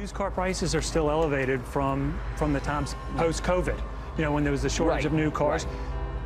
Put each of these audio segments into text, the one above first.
Used car prices are still elevated from the times post-COVID, when there was a shortage of new cars.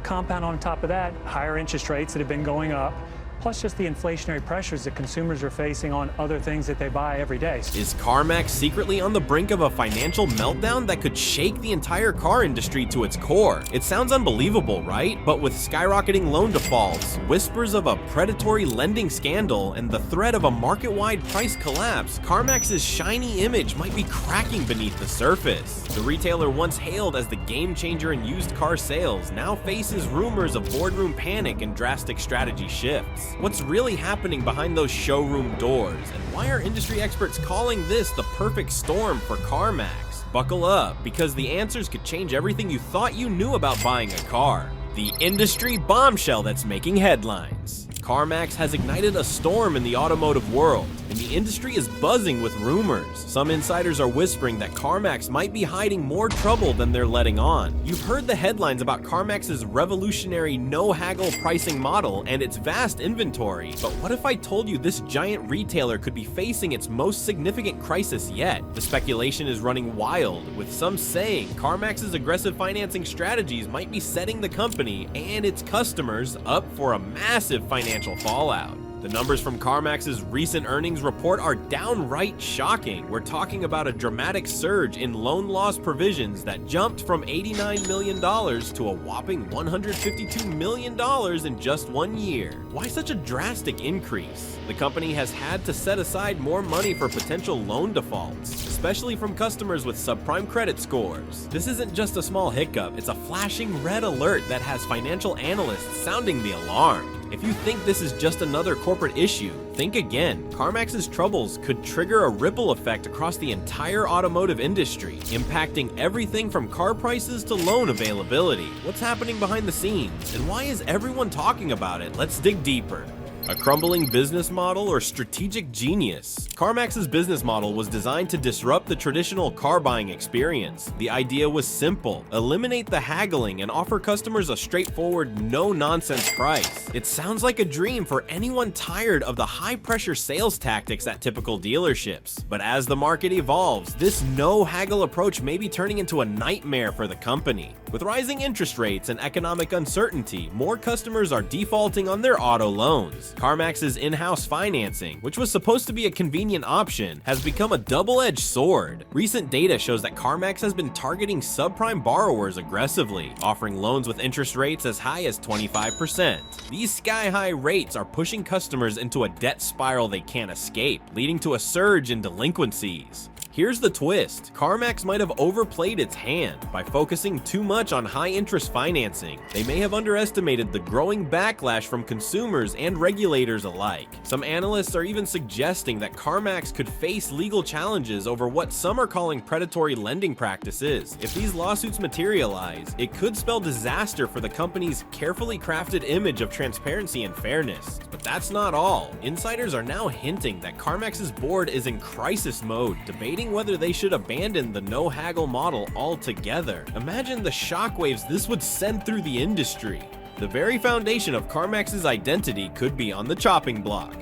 Compound on top of that, higher interest rates that have been going up, plus just the inflationary pressures that consumers are facing on other things that they buy every day. Is Carmax secretly on the brink of a financial meltdown that could shake the entire car industry to its core? It sounds unbelievable, right? But with skyrocketing loan defaults, whispers of a predatory lending scandal, and the threat of a market-wide price collapse, Carmax's shiny image might be cracking beneath the surface. The retailer once hailed as the game changer in used car sales now faces rumors of boardroom panic and drastic strategy shifts. What's really happening behind those showroom doors, and why are industry experts calling this the perfect storm for Carmax? Buckle up, because the answers could change everything you thought you knew about buying a car. The industry bombshell that's making headlines. Carmax has ignited a storm in the automotive world, and the industry is buzzing with rumors. Some insiders are whispering that Carmax might be hiding more trouble than they're letting on. You've heard the headlines about Carmax's revolutionary no-haggle pricing model and its vast inventory, but what if I told you this giant retailer could be facing its most significant crisis yet? The speculation is running wild, with some saying Carmax's aggressive financing strategies might be setting the company and its customers up for a massive financial fallout. The numbers from Carmax's recent earnings report are downright shocking. We're talking about a dramatic surge in loan loss provisions that jumped from $89 million to a whopping $152 million in just 1 year. Why such a drastic increase? The company has had to set aside more money for potential loan defaults, especially from customers with subprime credit scores. This isn't just a small hiccup, it's a flashing red alert that has financial analysts sounding the alarm. If you think this is just another corporate issue, think again. Carmax's troubles could trigger a ripple effect across the entire automotive industry, impacting everything from car prices to loan availability. What's happening behind the scenes, and why is everyone talking about it? Let's dig deeper. A crumbling business model or strategic genius? Carmax's business model was designed to disrupt the traditional car buying experience. The idea was simple: eliminate the haggling and offer customers a straightforward, no-nonsense price. It sounds like a dream for anyone tired of the high-pressure sales tactics at typical dealerships. But as the market evolves, this no-haggle approach may be turning into a nightmare for the company. With rising interest rates and economic uncertainty, more customers are defaulting on their auto loans. Carmax's in-house financing, which was supposed to be a convenient option, has become a double-edged sword. Recent data shows that Carmax has been targeting subprime borrowers aggressively, offering loans with interest rates as high as 25%. These sky-high rates are pushing customers into a debt spiral they can't escape, leading to a surge in delinquencies. Here's the twist: Carmax might have overplayed its hand by focusing too much on high-interest financing. They may have underestimated the growing backlash from consumers and regulators alike. Some analysts are even suggesting that Carmax could face legal challenges over what some are calling predatory lending practices. If these lawsuits materialize, it could spell disaster for the company's carefully crafted image of transparency and fairness. But that's not all. Insiders are now hinting that Carmax's board is in crisis mode, debating whether they should abandon the no-haggle model altogether. Imagine the shockwaves this would send through the industry. The very foundation of Carmax's identity could be on the chopping block.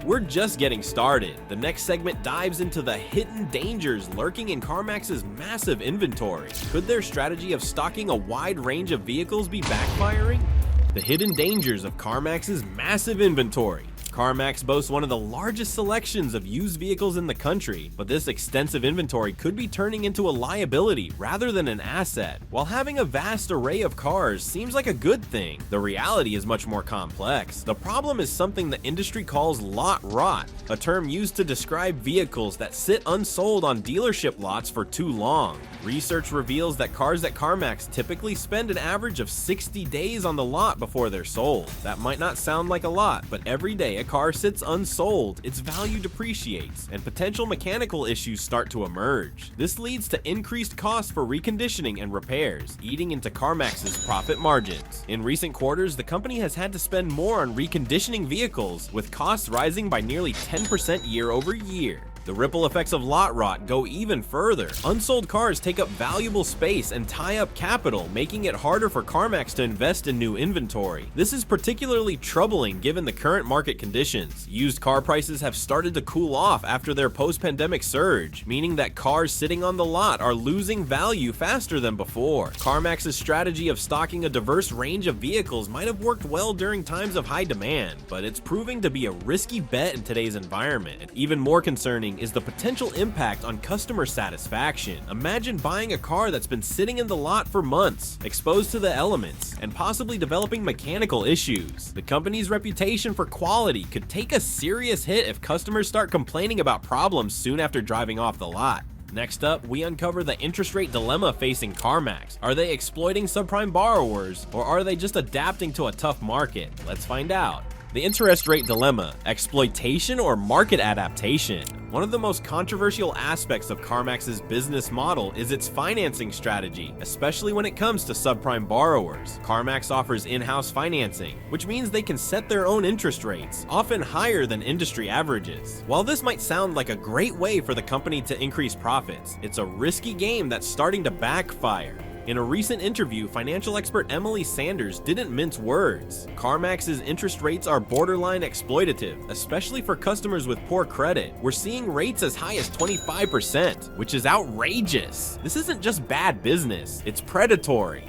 We're just getting started. The next segment dives into the hidden dangers lurking in Carmax's massive inventory. Could their strategy of stocking a wide range of vehicles be backfiring? The hidden dangers of Carmax's massive inventory. Carmax boasts one of the largest selections of used vehicles in the country, but this extensive inventory could be turning into a liability rather than an asset. While having a vast array of cars seems like a good thing, the reality is much more complex. The problem is something the industry calls lot rot, a term used to describe vehicles that sit unsold on dealership lots for too long. Research reveals that cars at Carmax typically spend an average of 60 days on the lot before they're sold. That might not sound like a lot, but every day a car sits unsold, its value depreciates, and potential mechanical issues start to emerge. This leads to increased costs for reconditioning and repairs, eating into Carmax's profit margins. In recent quarters, the company has had to spend more on reconditioning vehicles, with costs rising by nearly 10% year over year. The ripple effects of lot rot go even further. Unsold cars take up valuable space and tie up capital, making it harder for Carmax to invest in new inventory. This is particularly troubling given the current market conditions. Used car prices have started to cool off after their post-pandemic surge, meaning that cars sitting on the lot are losing value faster than before. Carmax's strategy of stocking a diverse range of vehicles might have worked well during times of high demand, but it's proving to be a risky bet in today's environment. And even more concerning is the potential impact on customer satisfaction. Imagine buying a car that's been sitting in the lot for months, exposed to the elements, and possibly developing mechanical issues. The company's reputation for quality could take a serious hit if customers start complaining about problems soon after driving off the lot. Next up, we uncover the interest rate dilemma facing Carmax. Are they exploiting subprime borrowers, or are they just adapting to a tough market? Let's find out. The interest rate dilemma: exploitation or market adaptation? One of the most controversial aspects of Carmax's business model is its financing strategy, especially when it comes to subprime borrowers. Carmax offers in-house financing, which means they can set their own interest rates, often higher than industry averages. While this might sound like a great way for the company to increase profits, it's a risky game that's starting to backfire. In a recent interview, financial expert Emily Sanders didn't mince words. Carmax's interest rates are borderline exploitative, especially for customers with poor credit. We're seeing rates as high as 25%, which is outrageous. This isn't just bad business, it's predatory.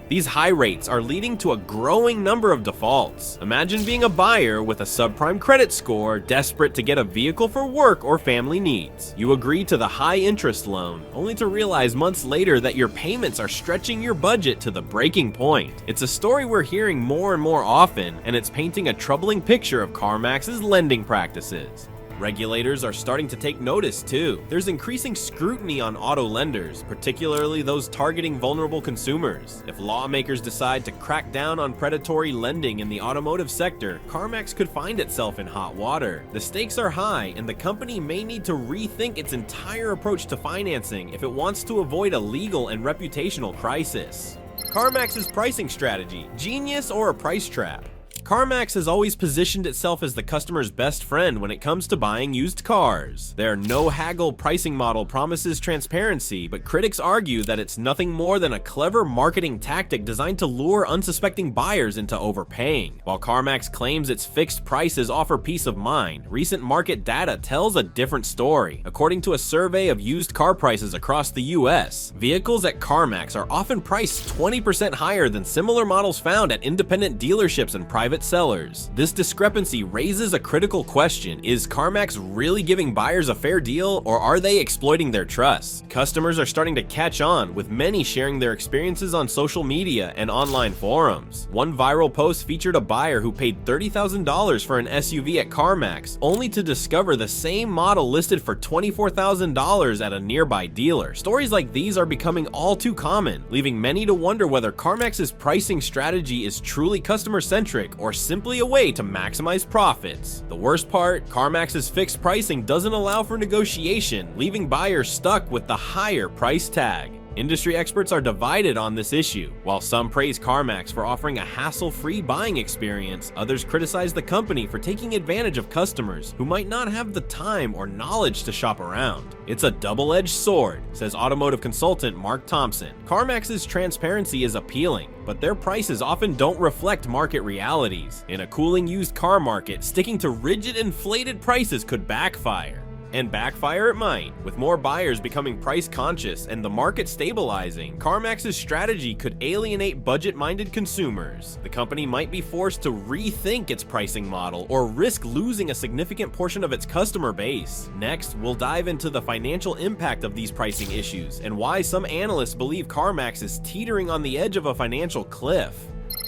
These high rates are leading to a growing number of defaults. Imagine being a buyer with a subprime credit score, desperate to get a vehicle for work or family needs. You agree to the high interest loan, only to realize months later that your payments are stretching your budget to the breaking point. It's a story we're hearing more and more often, and it's painting a troubling picture of Carmax's lending practices. Regulators are starting to take notice too. There's increasing scrutiny on auto lenders, particularly those targeting vulnerable consumers. If lawmakers decide to crack down on predatory lending in the automotive sector, Carmax could find itself in hot water. The stakes are high, and the company may need to rethink its entire approach to financing if it wants to avoid a legal and reputational crisis. Carmax's pricing strategy: genius or a price trap? Carmax has always positioned itself as the customer's best friend when it comes to buying used cars. Their no-haggle pricing model promises transparency, but critics argue that it's nothing more than a clever marketing tactic designed to lure unsuspecting buyers into overpaying. While Carmax claims its fixed prices offer peace of mind, recent market data tells a different story. According to a survey of used car prices across the US, vehicles at Carmax are often priced 20% higher than similar models found at independent dealerships and private sellers. This discrepancy raises a critical question: is Carmax really giving buyers a fair deal, or are they exploiting their trust? Customers are starting to catch on, with many sharing their experiences on social media and online forums. One viral post featured a buyer who paid $30,000 for an SUV at Carmax, only to discover the same model listed for $24,000 at a nearby dealer. Stories like these are becoming all too common, leaving many to wonder whether Carmax's pricing strategy is truly customer-centric or simply a way to maximize profits. The worst part, Carmax's fixed pricing doesn't allow for negotiation, leaving buyers stuck with the higher price tag. Industry experts are divided on this issue. While some praise Carmax for offering a hassle-free buying experience, others criticize the company for taking advantage of customers who might not have the time or knowledge to shop around. It's a double-edged sword, says automotive consultant Mark Thompson. Carmax's transparency is appealing, but their prices often don't reflect market realities. In a cooling used car market, sticking to rigid, inflated prices could backfire. And backfire it might. With more buyers becoming price conscious and the market stabilizing, Carmax's strategy could alienate budget-minded consumers. The company might be forced to rethink its pricing model or risk losing a significant portion of its customer base. Next, we'll dive into the financial impact of these pricing issues and why some analysts believe Carmax is teetering on the edge of a financial cliff.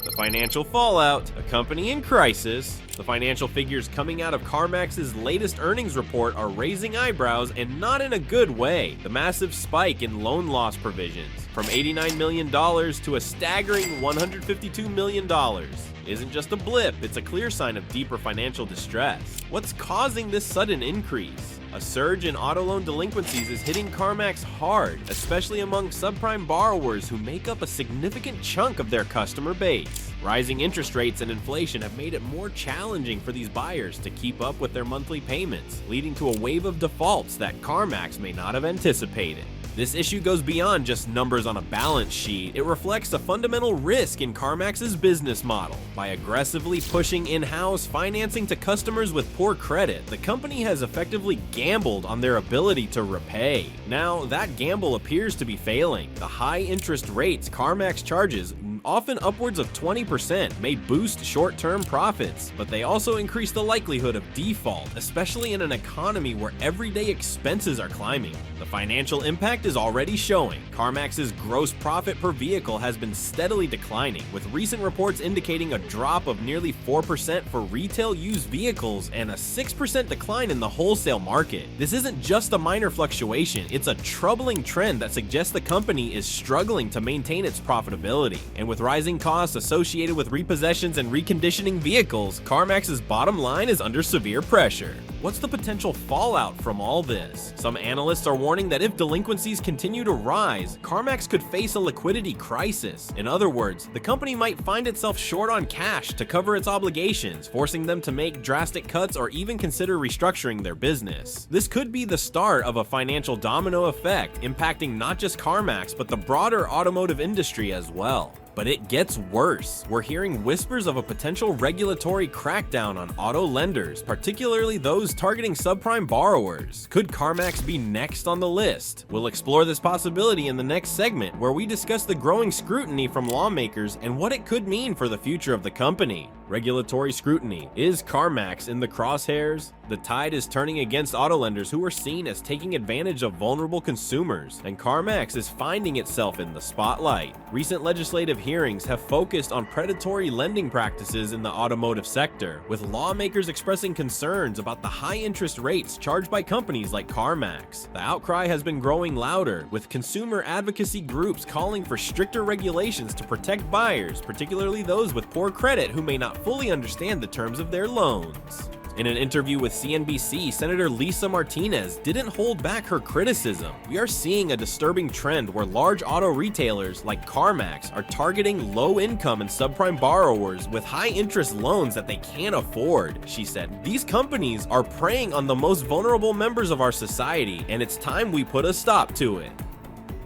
The financial fallout: a company in crisis. The financial figures coming out of Carmax's latest earnings report are raising eyebrows, and not in a good way. The massive spike in loan loss provisions, from $89 million to a staggering $152 million, isn't just a blip, it's a clear sign of deeper financial distress. What's causing this sudden increase? A surge in auto loan delinquencies is hitting Carmax hard, especially among subprime borrowers who make up a significant chunk of their customer base. Rising interest rates and inflation have made it more challenging for these buyers to keep up with their monthly payments, leading to a wave of defaults that Carmax may not have anticipated. This issue goes beyond just numbers on a balance sheet. It reflects a fundamental risk in Carmax's business model. By aggressively pushing in-house financing to customers with poor credit, the company has effectively gambled on their ability to repay. Now, that gamble appears to be failing. The high interest rates Carmax charges, often upwards of 20%, may boost short-term profits, but they also increase the likelihood of default, especially in an economy where everyday expenses are climbing. The financial impact is already showing. Carmax's gross profit per vehicle has been steadily declining, with recent reports indicating a drop of nearly 4% for retail used vehicles and a 6% decline in the wholesale market. This isn't just a minor fluctuation, it's a troubling trend that suggests the company is struggling to maintain its profitability. And with rising costs associated with repossessions and reconditioning vehicles, Carmax's bottom line is under severe pressure. What's the potential fallout from all this? Some analysts are warning that if delinquencies continue to rise, Carmax could face a liquidity crisis. In other words, the company might find itself short on cash to cover its obligations, forcing them to make drastic cuts or even consider restructuring their business. This could be the start of a financial domino effect, impacting not just Carmax, but the broader automotive industry as well. But it gets worse. We're hearing whispers of a potential regulatory crackdown on auto lenders, particularly those targeting subprime borrowers. Could Carmax be next on the list? We'll explore this possibility in the next segment, where we discuss the growing scrutiny from lawmakers and what it could mean for the future of the company. Regulatory scrutiny. Is Carmax in the crosshairs? The tide is turning against auto lenders who are seen as taking advantage of vulnerable consumers, and Carmax is finding itself in the spotlight. Recent legislative hearings have focused on predatory lending practices in the automotive sector, with lawmakers expressing concerns about the high interest rates charged by companies like Carmax. The outcry has been growing louder, with consumer advocacy groups calling for stricter regulations to protect buyers, particularly those with poor credit who may not fully understand the terms of their loans. In an interview with CNBC, Senator Lisa Martinez didn't hold back her criticism. We are seeing a disturbing trend where large auto retailers like Carmax are targeting low-income and subprime borrowers with high-interest loans that they can't afford, she said. These companies are preying on the most vulnerable members of our society, and it's time we put a stop to it.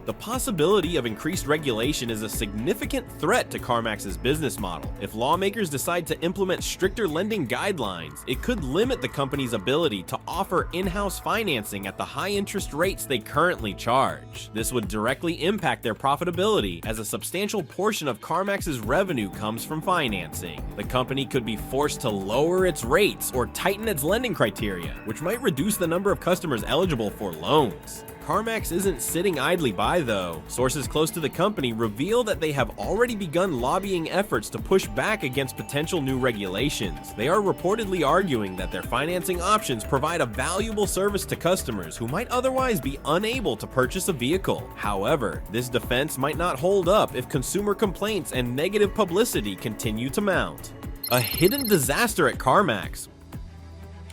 The possibility of increased regulation is a significant threat to Carmax's business model. If lawmakers decide to implement stricter lending guidelines, it could limit the company's ability to offer in-house financing at the high interest rates they currently charge. This would directly impact their profitability, as a substantial portion of Carmax's revenue comes from financing. The company could be forced to lower its rates or tighten its lending criteria, which might reduce the number of customers eligible for loans. Carmax isn't sitting idly by, though. Sources close to the company reveal that they have already begun lobbying efforts to push back against potential new regulations. They are reportedly arguing that their financing options provide a valuable service to customers who might otherwise be unable to purchase a vehicle. However, this defense might not hold up if consumer complaints and negative publicity continue to mount. A hidden disaster at Carmax.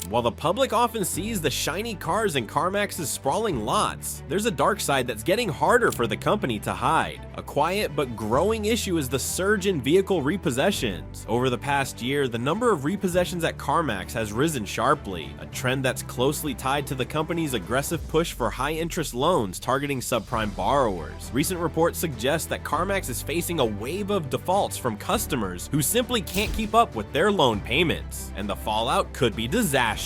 While the public often sees the shiny cars in Carmax's sprawling lots, there's a dark side that's getting harder for the company to hide. A quiet but growing issue is the surge in vehicle repossessions. Over the past year, the number of repossessions at Carmax has risen sharply, a trend that's closely tied to the company's aggressive push for high-interest loans targeting subprime borrowers. Recent reports suggest that Carmax is facing a wave of defaults from customers who simply can't keep up with their loan payments, and the fallout could be disastrous.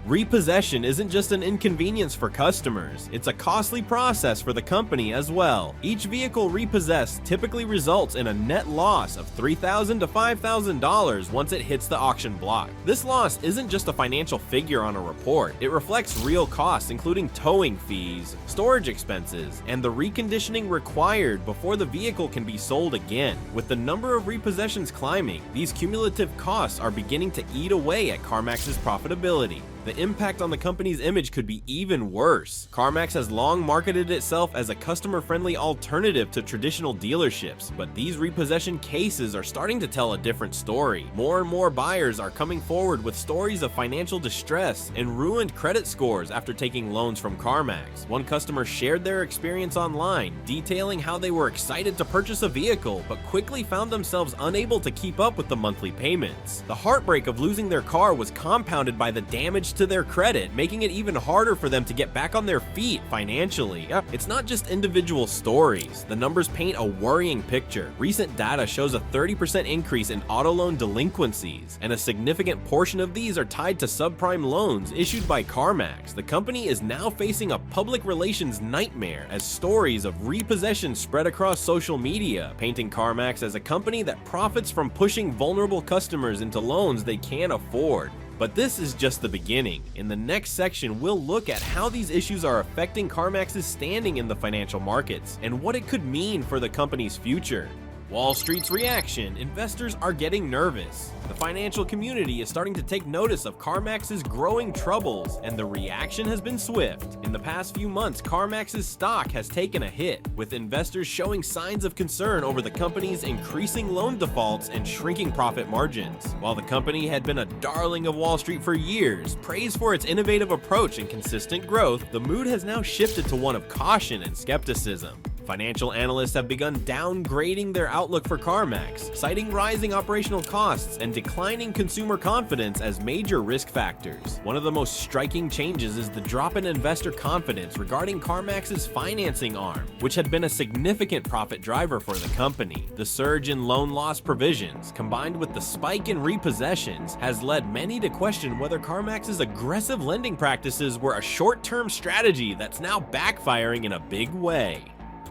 Repossession isn't just an inconvenience for customers, it's a costly process for the company as well. Each vehicle repossessed typically results in a net loss of $3,000 to $5,000 once it hits the auction block. This loss isn't just a financial figure on a report, it reflects real costs including towing fees, storage expenses, and the reconditioning required before the vehicle can be sold again. With the number of repossessions climbing, these cumulative costs are beginning to eat away at Carmax's profitability. the impact on the company's image could be even worse. Carmax has long marketed itself as a customer-friendly alternative to traditional dealerships, but these repossession cases are starting to tell a different story. More and more buyers are coming forward with stories of financial distress and ruined credit scores after taking loans from Carmax. One customer shared their experience online, detailing how they were excited to purchase a vehicle, but quickly found themselves unable to keep up with the monthly payments. The heartbreak of losing their car was compounded by the damage to their credit, making it even harder for them to get back on their feet financially. It's not just individual stories. The numbers paint a worrying picture. Recent data shows a 30% increase in auto loan delinquencies, and a significant portion of these are tied to subprime loans issued by Carmax. The company is now facing a public relations nightmare as stories of repossession spread across social media, painting Carmax as a company that profits from pushing vulnerable customers into loans they can't afford. But this is just the beginning. In the next section, we'll look at how these issues are affecting Carmax's standing in the financial markets and what it could mean for the company's future. Wall Street's reaction: investors are getting nervous. The financial community is starting to take notice of Carmax's growing troubles, and the reaction has been swift. In the past few months, Carmax's stock has taken a hit, with investors showing signs of concern over the company's increasing loan defaults and shrinking profit margins. While the company had been a darling of Wall Street for years, praised for its innovative approach and consistent growth, the mood has now shifted to one of caution and skepticism. Financial analysts have begun downgrading their outlook for Carmax, citing rising operational costs and declining consumer confidence as major risk factors. One of the most striking changes is the drop in investor confidence regarding Carmax's financing arm, which had been a significant profit driver for the company. The surge in loan loss provisions, combined with the spike in repossessions, has led many to question whether Carmax's aggressive lending practices were a short-term strategy that's now backfiring in a big way.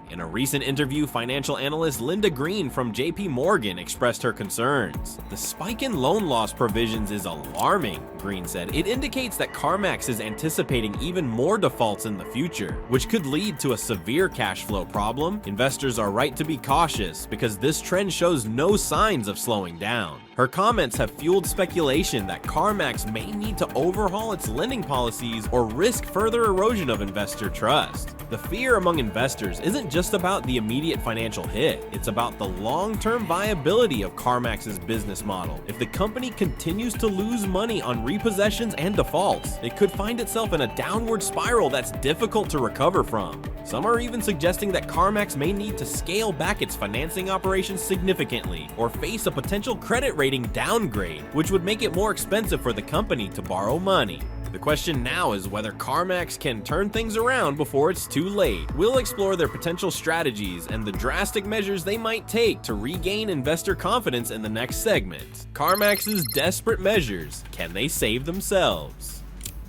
In a recent interview, financial analyst Linda Green from JP Morgan expressed her concerns. "The spike in loan loss provisions is alarming," Green said. "It indicates that Carmax is anticipating even more defaults in the future, which could lead to a severe cash flow problem. Investors are right to be cautious because this trend shows no signs of slowing down." Her comments have fueled speculation that Carmax may need to overhaul its lending policies or risk further erosion of investor trust. The fear among investors isn't just about the immediate financial hit, it's about the long-term viability of Carmax's business model. If the company continues to lose money on repossessions and defaults, it could find itself in a downward spiral that's difficult to recover from. Some are even suggesting that Carmax may need to scale back its financing operations significantly or face a potential credit rating downgrade, which would make it more expensive for the company to borrow money. The question now is whether Carmax can turn things around before it's too late. We'll explore their potential strategies and the drastic measures they might take to regain investor confidence in the next segment. Carmax's desperate measures, can they save themselves?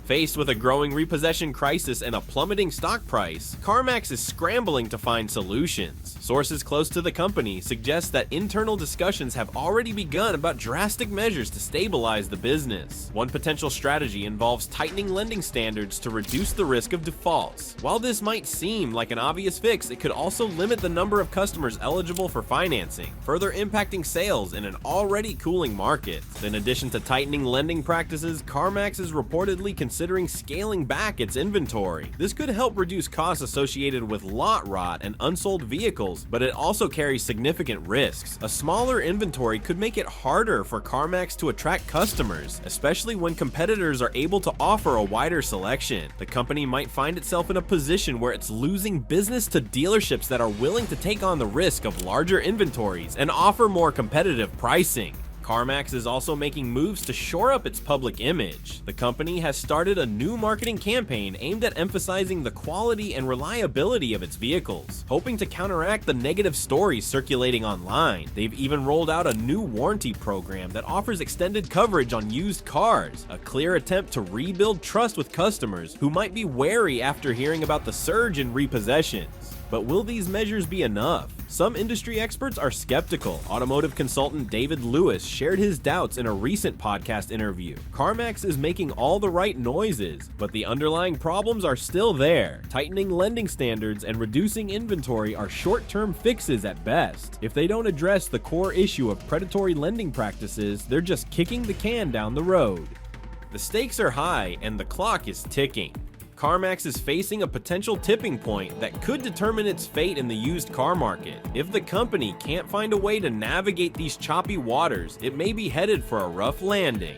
Faced with a growing repossession crisis and a plummeting stock price, Carmax is scrambling to find solutions. Sources close to the company suggest that internal discussions have already begun about drastic measures to stabilize the business. One potential strategy involves tightening lending standards to reduce the risk of defaults. While this might seem like an obvious fix, it could also limit the number of customers eligible for financing, further impacting sales in an already cooling market. In addition to tightening lending practices, Carmax is reportedly considering scaling back its inventory. This could help reduce costs associated with lot rot and unsold vehicles, but it also carries significant risks. A smaller inventory could make it harder for Carmax to attract customers, especially when competitors are able to offer a wider selection. The company might find itself in a position where it's losing business to dealerships that are willing to take on the risk of larger inventories and offer more competitive pricing. Carmax is also making moves to shore up its public image. The company has started a new marketing campaign aimed at emphasizing the quality and reliability of its vehicles, hoping to counteract the negative stories circulating online. They've even rolled out a new warranty program that offers extended coverage on used cars, a clear attempt to rebuild trust with customers who might be wary after hearing about the surge in repossessions. But will these measures be enough? Some industry experts are skeptical. Automotive consultant David Lewis shared his doubts in a recent podcast interview. Carmax is making all the right noises, but the underlying problems are still there. Tightening lending standards and reducing inventory are short-term fixes at best. If they don't address the core issue of predatory lending practices, they're just kicking the can down the road. The stakes are high and the clock is ticking. Carmax is facing a potential tipping point that could determine its fate in the used car market. If the company can't find a way to navigate these choppy waters, it may be headed for a rough landing.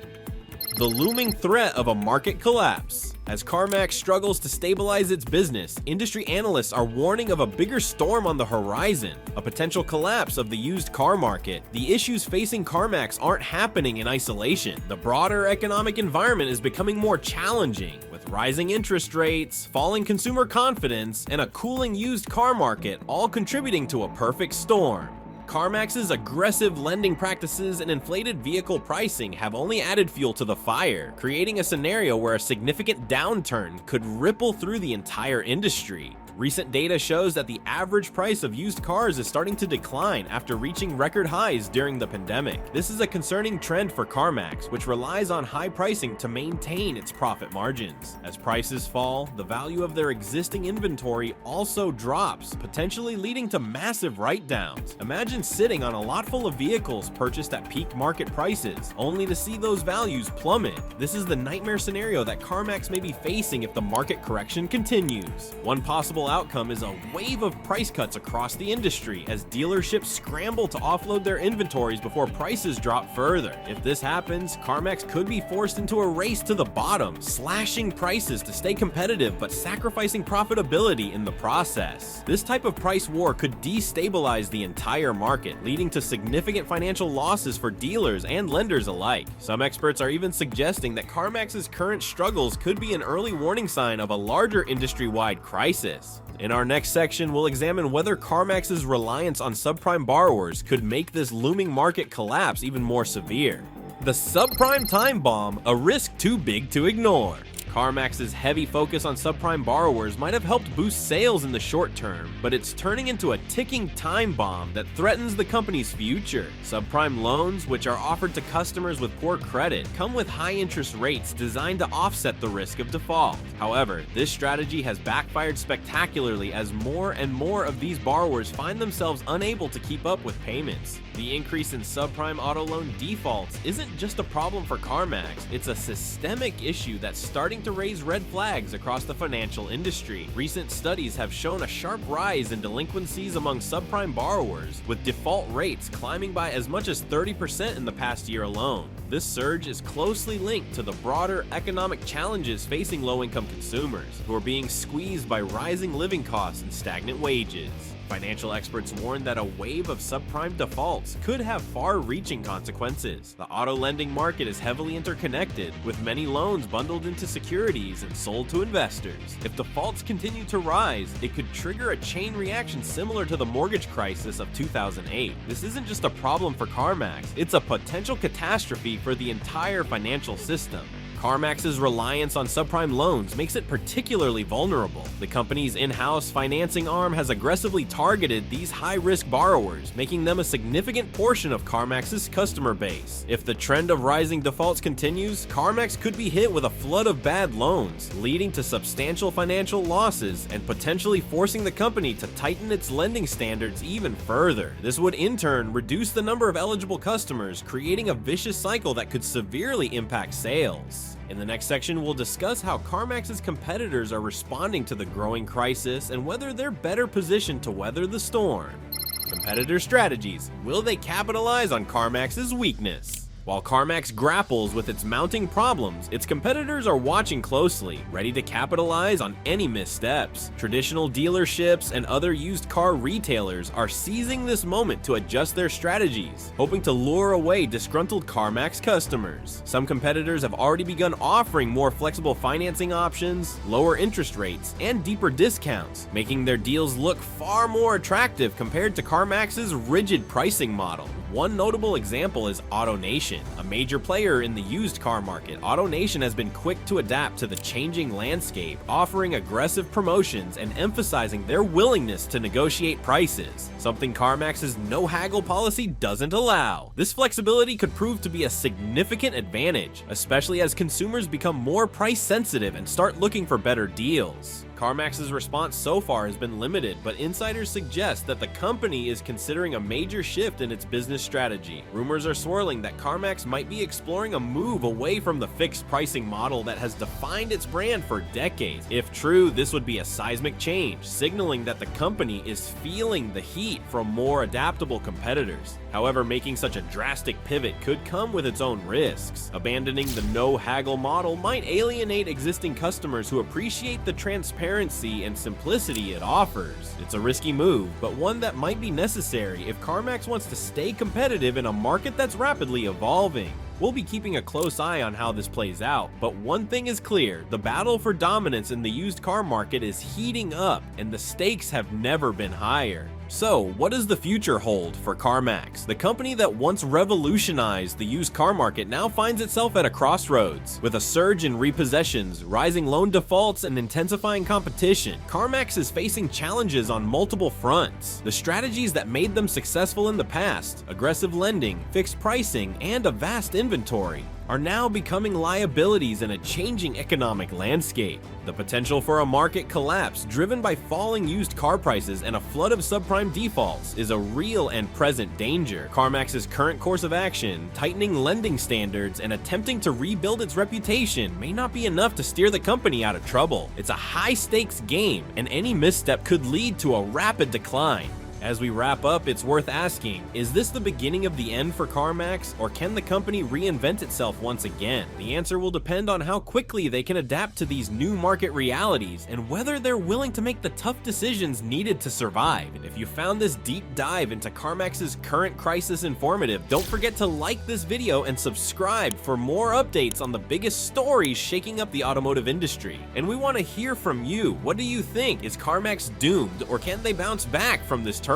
The looming threat of a market collapse. As Carmax struggles to stabilize its business, industry analysts are warning of a bigger storm on the horizon, a potential collapse of the used car market. The issues facing Carmax aren't happening in isolation. The broader economic environment is becoming more challenging, with rising interest rates, falling consumer confidence, and a cooling used car market all contributing to a perfect storm. Carmax's aggressive lending practices and inflated vehicle pricing have only added fuel to the fire, creating a scenario where a significant downturn could ripple through the entire industry. Recent data shows that the average price of used cars is starting to decline after reaching record highs during the pandemic. This is a concerning trend for Carmax, which relies on high pricing to maintain its profit margins. As prices fall, the value of their existing inventory also drops, potentially leading to massive write-downs. Imagine sitting on a lot full of vehicles purchased at peak market prices, only to see those values plummet. This is the nightmare scenario that Carmax may be facing if the market correction continues. One possible outcome is a wave of price cuts across the industry as dealerships scramble to offload their inventories before prices drop further. If this happens, Carmax could be forced into a race to the bottom, slashing prices to stay competitive but sacrificing profitability in the process. This type of price war could destabilize the entire market, leading to significant financial losses for dealers and lenders alike. Some experts are even suggesting that Carmax's current struggles could be an early warning sign of a larger industry-wide crisis. In our next section, we'll examine whether Carmax's reliance on subprime borrowers could make this looming market collapse even more severe. The subprime time bomb, a risk too big to ignore. Carmax's heavy focus on subprime borrowers might have helped boost sales in the short term, but it's turning into a ticking time bomb that threatens the company's future. Subprime loans, which are offered to customers with poor credit, come with high interest rates designed to offset the risk of default. However, this strategy has backfired spectacularly as more and more of these borrowers find themselves unable to keep up with payments. The increase in subprime auto loan defaults isn't just a problem for Carmax, it's a systemic issue that's starting to raise red flags across the financial industry. Recent studies have shown a sharp rise in delinquencies among subprime borrowers, with default rates climbing by as much as 30% in the past year alone. This surge is closely linked to the broader economic challenges facing low-income consumers, who are being squeezed by rising living costs and stagnant wages. Financial experts warn that a wave of subprime defaults could have far-reaching consequences. The auto lending market is heavily interconnected, with many loans bundled into securities and sold to investors. If defaults continue to rise, it could trigger a chain reaction similar to the mortgage crisis of 2008. This isn't just a problem for Carmax, it's a potential catastrophe for the entire financial system. Carmax's reliance on subprime loans makes it particularly vulnerable. The company's in-house financing arm has aggressively targeted these high-risk borrowers, making them a significant portion of Carmax's customer base. If the trend of rising defaults continues, Carmax could be hit with a flood of bad loans, leading to substantial financial losses and potentially forcing the company to tighten its lending standards even further. This would in turn reduce the number of eligible customers, creating a vicious cycle that could severely impact sales. In the next section, we'll discuss how Carmax's competitors are responding to the growing crisis and whether they're better positioned to weather the storm. Competitor strategies. Will they capitalize on Carmax's weakness? While Carmax grapples with its mounting problems, its competitors are watching closely, ready to capitalize on any missteps. Traditional dealerships and other used car retailers are seizing this moment to adjust their strategies, hoping to lure away disgruntled Carmax customers. Some competitors have already begun offering more flexible financing options, lower interest rates, and deeper discounts, making their deals look far more attractive compared to Carmax's rigid pricing model. One notable example is AutoNation, a major player in the used car market. AutoNation has been quick to adapt to the changing landscape, offering aggressive promotions and emphasizing their willingness to negotiate prices, something Carmax's no-haggle policy doesn't allow. This flexibility could prove to be a significant advantage, especially as consumers become more price-sensitive and start looking for better deals. Carmax's response so far has been limited, but insiders suggest that the company is considering a major shift in its business strategy. Rumors are swirling that Carmax might be exploring a move away from the fixed pricing model that has defined its brand for decades. If true, this would be a seismic change, signaling that the company is feeling the heat from more adaptable competitors. However, making such a drastic pivot could come with its own risks. Abandoning the no-haggle model might alienate existing customers who appreciate the transparency and simplicity it offers. It's a risky move, but one that might be necessary if Carmax wants to stay competitive in a market that's rapidly evolving. We'll be keeping a close eye on how this plays out, but one thing is clear: the battle for dominance in the used car market is heating up, and the stakes have never been higher. So, what does the future hold for Carmax? The company that once revolutionized the used car market now finds itself at a crossroads. With a surge in repossessions, rising loan defaults, and intensifying competition, Carmax is facing challenges on multiple fronts. The strategies that made them successful in the past, aggressive lending, fixed pricing, and a vast inventory, are now becoming liabilities in a changing economic landscape. The potential for a market collapse driven by falling used car prices and a flood of subprime defaults is a real and present danger. Carmax's current course of action, tightening lending standards and attempting to rebuild its reputation, may not be enough to steer the company out of trouble. It's a high-stakes game, and any misstep could lead to a rapid decline. As we wrap up, it's worth asking, is this the beginning of the end for Carmax, or can the company reinvent itself once again? The answer will depend on how quickly they can adapt to these new market realities and whether they're willing to make the tough decisions needed to survive. If you found this deep dive into Carmax's current crisis informative, don't forget to like this video and subscribe for more updates on the biggest stories shaking up the automotive industry. And we want to hear from you. What do you think? Is Carmax doomed, or can they bounce back from this turmoil?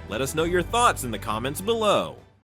Let us know your thoughts in the comments below.